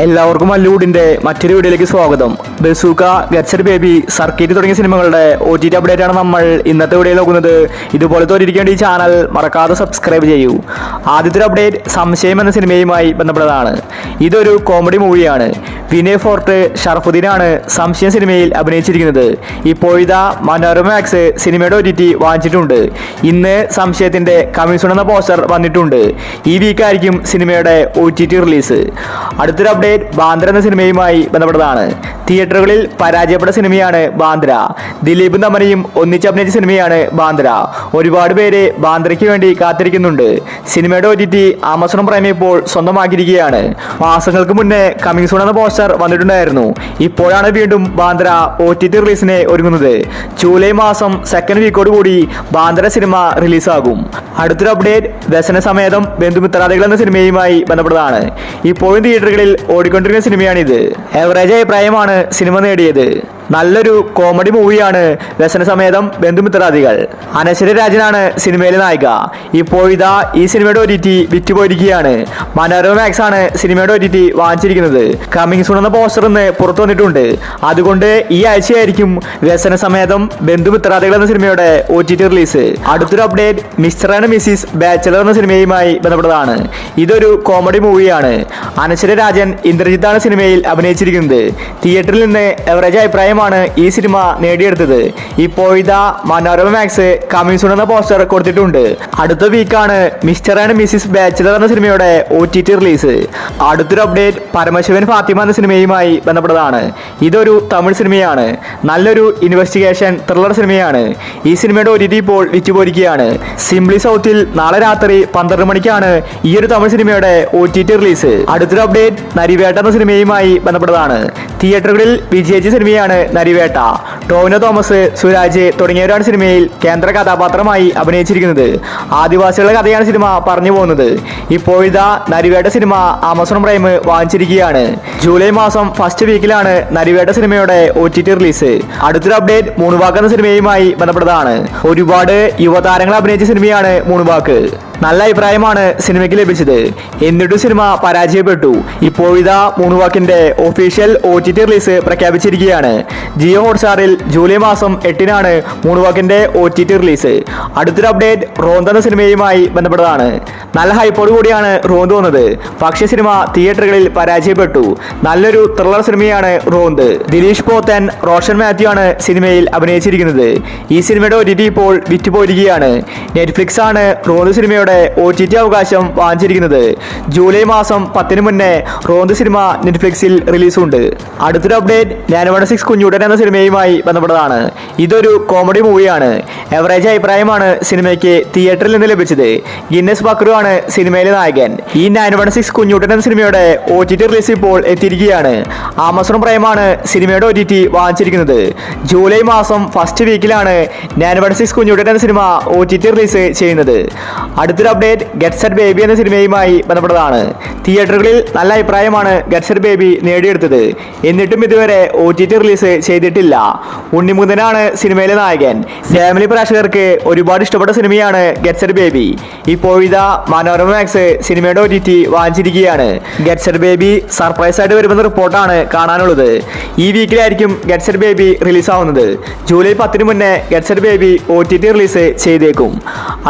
എല്ലാവർക്കും മല്ലൂഡിന്റെ മറ്റൊരു വീഡിയോയിലേക്ക് സ്വാഗതം. ബസൂക്ക, ഗറ്റ്സെറ്റ് ബേബി, സർക്കിറ്റ് തുടങ്ങിയ സിനിമകളുടെ OTT അപ്ഡേറ്റ് ആണ് നമ്മൾ ഇന്നത്തെ വീഡിയോയിൽ നോക്കുന്നത്. ഇതുപോലത്തെ ഒരിക്കേണ്ട ഈ ചാനൽ മറക്കാതെ സബ്സ്ക്രൈബ് ചെയ്യൂ. ആദ്യത്തെ അപ്ഡേറ്റ് സംശയം എന്ന സിനിമയുമായി ബന്ധപ്പെട്ടതാണ്. ഇതൊരു കോമഡി മൂവിയാണ്. വിനയ് ഫോർട്ട്, ഷറഫുദ്ദീനാണ് സംശയം സിനിമയിൽ അഭിനയിച്ചിരിക്കുന്നത്. ഇപ്പോഴിതാ മനോരമ മാക്സ് സിനിമയുടെ OTT വാങ്ങിച്ചിട്ടുണ്ട്. ഇന്ന് സംശയത്തിന്റെ കമ്മീഷൻ എന്ന പോസ്റ്റർ വന്നിട്ടുണ്ട്. ഈ വീക്കായിരിക്കും സിനിമയുടെ OTT റിലീസ്. അടുത്തൊരു അപ്ഡേറ്റ് ബാന്ദ്ര എന്ന സിനിമയുമായി ബന്ധപ്പെട്ടതാണ്. തിയേറ്ററുകളിൽ പരാജയപ്പെട്ട സിനിമയാണ് ബാന്ദ്ര. ദിലീപും തമനയും ഒന്നിച്ച് അഭിനയിച്ച സിനിമയാണ് ബാന്ദ്ര. ഒരുപാട് പേര് ബാന്ദ്രയ്ക്ക് വേണ്ടി കാത്തിരിക്കുന്നുണ്ട്. സിനിമയുടെ OTT ആമസോൺ പ്രൈം ഇപ്പോൾ സ്വന്തമാക്കിയിരിക്കുകയാണ്. മാസങ്ങൾക്ക് മുന്നേ കമ്മിങ് സൂൺ എന്ന പോസ്റ്റർ വന്നിട്ടുണ്ടായിരുന്നു. ഇപ്പോഴാണ് വീണ്ടും ബാന്ദ്ര OTT റിലീസിനെ ഒരുങ്ങുന്നത്. ജൂലൈ മാസം സെക്കൻഡ് വീക്കോട് കൂടി ബാന്ദ്ര സിനിമ റിലീസാകും. അടുത്തൊരു അപ്ഡേറ്റ് വ്യസനസമേതം ബന്ധുമിത്രാദികൾ എന്ന സിനിമയുമായി ബന്ധപ്പെട്ടതാണ്. ഇപ്പോഴും തിയേറ്ററുകളിൽ ഓടിക്കൊണ്ടിരിക്കുന്ന സിനിമയാണിത്. എവറേജ് അഭിപ്രായമാണ് സിനിമ നേടിയത്. നല്ലൊരു കോമഡി മൂവിയാണ് വ്യസനസമേതം ബന്ധുമിത്രാദികൾ. അനശ്വര രാജനാണ് സിനിമയിലെ നായിക. ഇപ്പോഴിതാ ഈ സിനിമയുടെ OTT വിറ്റുപോയിരിക്കുകയാണ്. മനോരമ മാക്സ് ആണ് സിനിമയുടെ OTT വാങ്ങിച്ചിരിക്കുന്നത്. കമ്മിങ് സൂൺ എന്ന പോസ്റ്റർ ഇന്ന് പുറത്തു വന്നിട്ടുണ്ട്. അതുകൊണ്ട് ഈ ആഴ്ചയായിരിക്കും വ്യസനസമേതം ബന്ധുമിത്രാദികൾ എന്ന സിനിമയുടെ OTT റിലീസ്. അടുത്തൊരു update mister and Mrs bachelor എന്ന സിനിമയുമായി ബന്ധപ്പെട്ടതാണ്. ഇതൊരു കോമഡി മൂവിയാണ്. അനശ്വര രാജൻ, ഇന്ദ്രജിത്താണ് സിനിമയിൽ അഭിനയിച്ചിരിക്കുന്നത്. തിയേറ്ററിൽ നിന്ന് എവറേജ് അഭിപ്രായം ഈ സിനിമ നേടിയെടുത്തത്. ഇപ്പോഴിതാ മനോരമ മാക്സ് കമ്മിങ് സൂൺ എന്ന പോസ്റ്റർ കൊടുത്തിട്ടുണ്ട്. അടുത്ത വീക്കാണ് മിസ്റ്റർ ആൻഡ് മിസ്സിസ് ബാച്ചലർ എന്ന സിനിമയുടെ OTT റിലീസ്. അടുത്തൊരു അപ്ഡേറ്റ് പരമശിവൻ ഫാത്തിമ എന്ന സിനിമയുമായി ബന്ധപ്പെട്ടതാണ്. ഇതൊരു തമിഴ് സിനിമയാണ്. നല്ലൊരു ഇൻവെസ്റ്റിഗേഷൻ ത്രില്ലർ സിനിമയാണ്. ഈ സിനിമയുടെ OTT ഇപ്പോൾ വിറ്റുപോയിരിക്കുകയാണ്. സിംപ്ലി സൗത്തിൽ നാളെ രാത്രി 12 മണിക്കാണ് ഈ ഒരു തമിഴ് സിനിമയുടെ OTT റിലീസ്. അടുത്തൊരു അപ്ഡേറ്റ് നരിവേട്ട എന്ന സിനിമയുമായി ബന്ധപ്പെട്ടതാണ്. തിയേറ്ററുകളിൽ വിജയിച്ച സിനിമയാണ് നരിവേട്ട. ടോവിനോ തോമസ്, സുരാജ് തുടങ്ങിയവരാണ് സിനിമയിൽ കേന്ദ്ര കഥാപാത്രമായി അഭിനയിച്ചിരിക്കുന്നത്. ആദിവാസികളുടെ കഥയാണ് സിനിമ പറഞ്ഞു പോകുന്നത്. ഇപ്പോഴിതാ നരിവേട്ട സിനിമ ആമസോൺ പ്രൈം വാങ്ങിച്ചിരിക്കുകയാണ്. ജൂലൈ മാസം ഫസ്റ്റ് വീക്കിലാണ് നരിവേട്ട സിനിമയുടെ OTT റിലീസ്. അടുത്തൊരു അപ്ഡേറ്റ് മൂന്നുവാക്ക് എന്ന സിനിമയുമായി ബന്ധപ്പെട്ടതാണ്. ഒരുപാട് യുവതാരങ്ങൾ അഭിനയിച്ച സിനിമയാണ് മൂന്നുവാക്ക്. നല്ല അഭിപ്രായമാണ് സിനിമയ്ക്ക് ലഭിച്ചത്. എന്നിട്ടും സിനിമ പരാജയപ്പെട്ടു. ഇപ്പോഴിതാ മൂന്നുവാക്കിന്റെ ഒഫീഷ്യൽ OTT റിലീസ് പ്രഖ്യാപിച്ചിരിക്കുകയാണ്. ജിയോ ഹോട്ട്സ്റ്റാറിൽ ജൂലൈ മാസം 8-നാണ് മൂന്നുവാക്കിന്റെ OTT റിലീസ്. അടുത്തൊരു അപ്ഡേറ്റ് റോന്ത് എന്ന സിനിമയുമായി ബന്ധപ്പെട്ടതാണ്. നല്ല ഹൈപ്പോട് കൂടിയാണ് റോന്ത് വന്നത്. പക്ഷേ സിനിമ തിയേറ്ററുകളിൽ പരാജയപ്പെട്ടു. നല്ലൊരു ത്രില്ലർ സിനിമയാണ് റോന്ത്. ദിലീഷ് പോത്തൻ, റോഷൻ മാത്യു ആണ് സിനിമയിൽ അഭിനയിച്ചിരിക്കുന്നത്. ഈ സിനിമയുടെ OTT ഇപ്പോൾ വിറ്റുപോയിരിക്കുകയാണ്. നെറ്റ്ഫ്ലിക്സ് ആണ് റോന്ത് സിനിമയുടെ OTT അവകാശം വാങ്ങിച്ചിരിക്കുന്നത്. ജൂലൈ മാസം 10-ന് മുന്നേ റോന്ത് സിനിമ നെറ്റ്ഫ്ലിക്സിൽ റിലീസുണ്ട്. അടുത്തൊരു അപ്ഡേറ്റ് 916 കുഞ്ഞൂട്ടൻ എന്ന സിനിമയുമായി ബന്ധപ്പെട്ടതാണ്. ഇതൊരു കോമഡി മൂവിയാണ്. എവറേജ് അഭിപ്രായമാണ് സിനിമയ്ക്ക് തിയേറ്ററിൽ നിന്ന് ലഭിച്ചത്. ഗിന്നസ് ബക്രു ആണ് സിനിമയിലെ നായകൻ. ഈ 916 കുഞ്ഞൂട്ടൻ എന്ന സിനിമയുടെ OTT റിലീസ് ഇപ്പോൾ എത്തിയിരിക്കുകയാണ്. ആമസോൺ പ്രൈമാണ് സിനിമയുടെ OTT വാങ്ങിച്ചിരിക്കുന്നത്. ജൂലൈ മാസം ഫസ്റ്റ് വീക്കിലാണ് 916 കുഞ്ഞൂട്ടൻ എന്ന സിനിമ OTT റിലീസ് ചെയ്യുന്നത്. അടുത്തൊരു അപ്ഡേറ്റ് ഗറ്റ്സെറ്റ് ബേബി എന്ന സിനിമയുമായി ബന്ധപ്പെട്ടതാണ്. തിയേറ്ററുകളിൽ നല്ല അഭിപ്രായമാണ് ഗറ്റ്സെറ്റ് ബേബി നേടിയെടുത്തത്. എന്നിട്ടും ഇതുവരെ OTT റിലീസ് ചെയ്തിട്ടില്ല. ഉണ്ണിമുതനാണ് സിനിമയിലെ നായകൻ. ഫാമിലി പ്രേക്ഷകർക്ക് ഒരുപാട് ഇഷ്ടപ്പെട്ട സിനിമയാണ് ഗറ്റ്സെറ്റ് ബേബി. ഇപ്പോഴിതാ മനോരമ മാക്സ് സിനിമയുടെ OTT വാങ്ങിച്ചിരിക്കുകയാണ്. ഗറ്റ്സെറ്റ് ബേബി സർപ്രൈസ് ആയിട്ട് വരുമെന്ന റിപ്പോർട്ടാണ് കാണാനുള്ളത്. ഈ വീക്കിലായിരിക്കും ഗറ്റ്സെറ്റ് ബേബി റിലീസാവുന്നത്. ജൂലൈ 10-ന് മുന്നേ ഗറ്റ്സെറ്റ് ബേബി OTT റിലീസ് ചെയ്തേക്കും.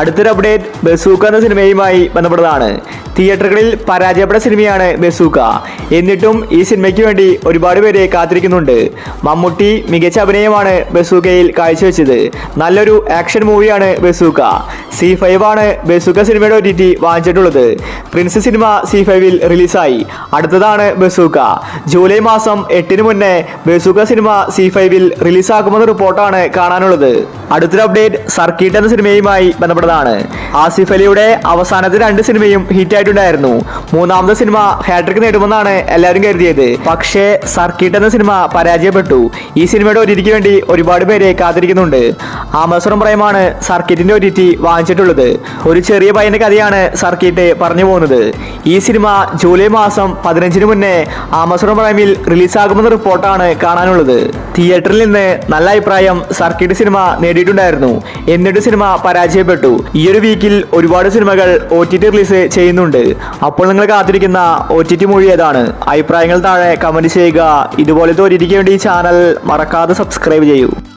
അടുത്തൊരു അപ്ഡേറ്റ് ബസൂക്ക എന്ന സിനിമയുമായി ബന്ധപ്പെട്ടതാണ്. തിയേറ്ററുകളിൽ പരാജയപ്പെട്ട സിനിമയാണ് ബസൂക്ക. എന്നിട്ടും ഈ സിനിമയ്ക്ക് വേണ്ടി ഒരുപാട് പേര് കാത്തിരിക്കുന്നുണ്ട്. മമ്മൂട്ടി മികച്ച അഭിനയമാണ് ബസൂക്കയിൽ കാഴ്ചവെച്ചത്. നല്ലൊരു ആക്ഷൻ മൂവിയാണ് ബസൂക്ക. C5 ആണ് ബസൂക്ക സിനിമയുടെ OTT വാങ്ങിച്ചിട്ടുള്ളത്. പ്രിൻസ് സിനിമ C5-ൽ റിലീസായി. അടുത്തതാണ് ബസൂക്ക. ജൂലൈ മാസം 8-ന് മുന്നേ ബസൂക്ക സിനിമ C5-ൽ റിലീസാക്കുമെന്ന റിപ്പോർട്ടാണ് കാണാനുള്ളത്. അടുത്തൊരു അപ്ഡേറ്റ് സർക്കിട്ട് എന്ന സിനിമയുമായി ബന്ധപ്പെട്ടതാണ്. ആസിഫ് അലിയുടെ അവസാനത്തെ 2 സിനിമയും ഹിറ്റായിട്ടുണ്ടായിരുന്നു. മൂന്നാമത്തെ സിനിമ ഹാട്രിക് നേടുമെന്നാണ് എല്ലാവരും കരുതിയത്. പക്ഷേ സർക്കിട്ട് എന്ന സിനിമ പരാജയപ്പെട്ടു. ഈ സിനിമയുടെ OTTക്ക് വേണ്ടി ഒരുപാട് പേരെ കാത്തിരിക്കുന്നുണ്ട്. ആമസോൺ പ്രൈമാണ് സർക്കിറ്റിന്റെ OTT വാങ്ങിച്ചിട്ടുള്ളത്. ഒരു ചെറിയ പയ്യന്റെ കഥയാണ് സർക്കിട്ട് പറഞ്ഞു പോകുന്നത്. ഈ സിനിമ ജൂലൈ മാസം 15-ന് മുന്നേ ആമസോൺ പ്രൈമിൽ റിലീസാകുമെന്ന റിപ്പോർട്ടാണ് കാണാനുള്ളത്. തിയേറ്ററിൽ നിന്ന് നല്ല അഭിപ്രായം സർക്കിട്ട് സിനിമ നേടിയിട്ടുണ്ടായിരുന്നു. എന്നിട്ട് സിനിമ പരാജയപ്പെട്ടു. ഈ ഒരു വീക്കിൽ ഒരുപാട് ഒരുപാട് സിനിമകൾ OTT റിലീസ് ചെയ്യുന്നുണ്ട്. അപ്പോൾ നിങ്ങൾ കാത്തിരിക്കുന്ന OTT മൂവി ഏതാണ്? അഭിപ്രായങ്ങൾ താഴെ കമന്റ് ചെയ്യുക. ഇതുപോലത്തെ OTTക്ക് വേണ്ടി ഈ ചാനൽ മറക്കാതെ സബ്സ്ക്രൈബ് ചെയ്യൂ.